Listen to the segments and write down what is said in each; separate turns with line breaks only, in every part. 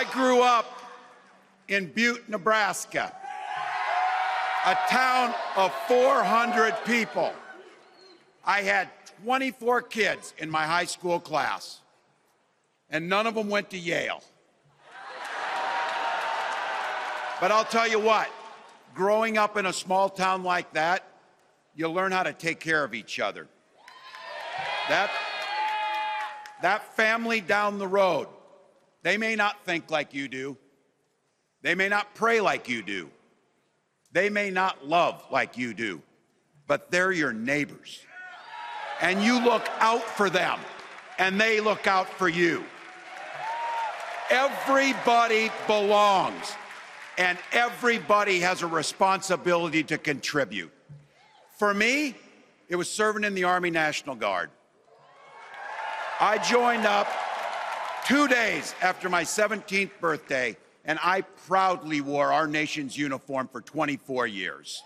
I grew up in Butte, Nebraska, a town of 400 people. I had 24 kids in my high school class, and none of them went to Yale. But I'll tell you what, growing up in a small town like that, you learn how to take care of each other. That family down the road, they may not think like you do. They may not pray like you do. They may not love like you do, but they're your neighbors. And you look out for them, and they look out for you. Everybody belongs, and everybody has a responsibility to contribute. For me, it was serving in the Army National Guard. I joined up 2 days after my 17th birthday, and I proudly wore our nation's uniform for 24 years.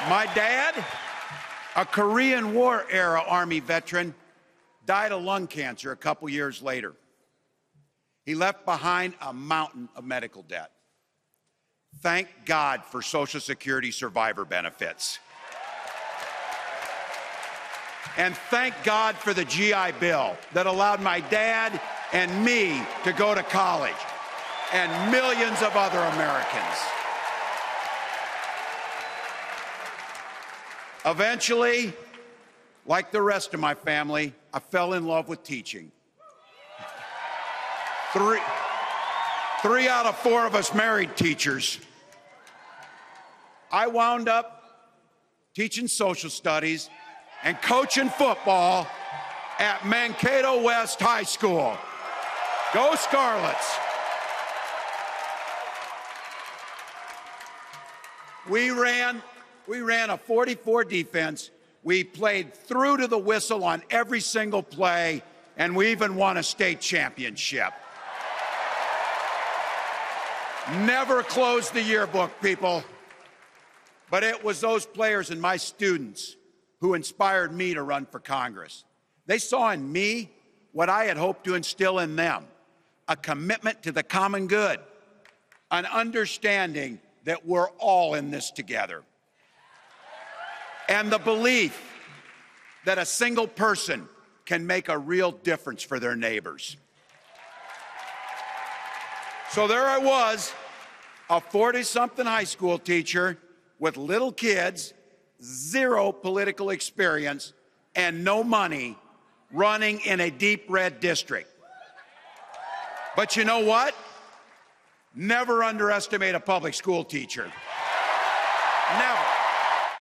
My dad, a Korean War-era Army veteran, died of lung cancer a couple years later. He left behind a mountain of medical debt. Thank God for Social Security survivor benefits. And thank God for the GI Bill that allowed my dad and me to go to college, and millions of other Americans. Eventually, like the rest of my family, I fell in love with teaching. Three out of 4 of us married teachers. I wound up teaching social studies and coaching football at Mankato West High School. Go Scarlets! We ran a 44 defense. We played through to the whistle on every single play, and we even won a state championship. Never closed the yearbook, people. But it was those players and my students who inspired me to run for Congress. They saw in me what I had hoped to instill in them, a commitment to the common good, an understanding that we're all in this together, and the belief that a single person can make a real difference for their neighbors. So there I was, a 40-something high school teacher with little kids, 0 political experience, and no money, running in a deep red district. But you know what? Never underestimate a public school teacher. Never.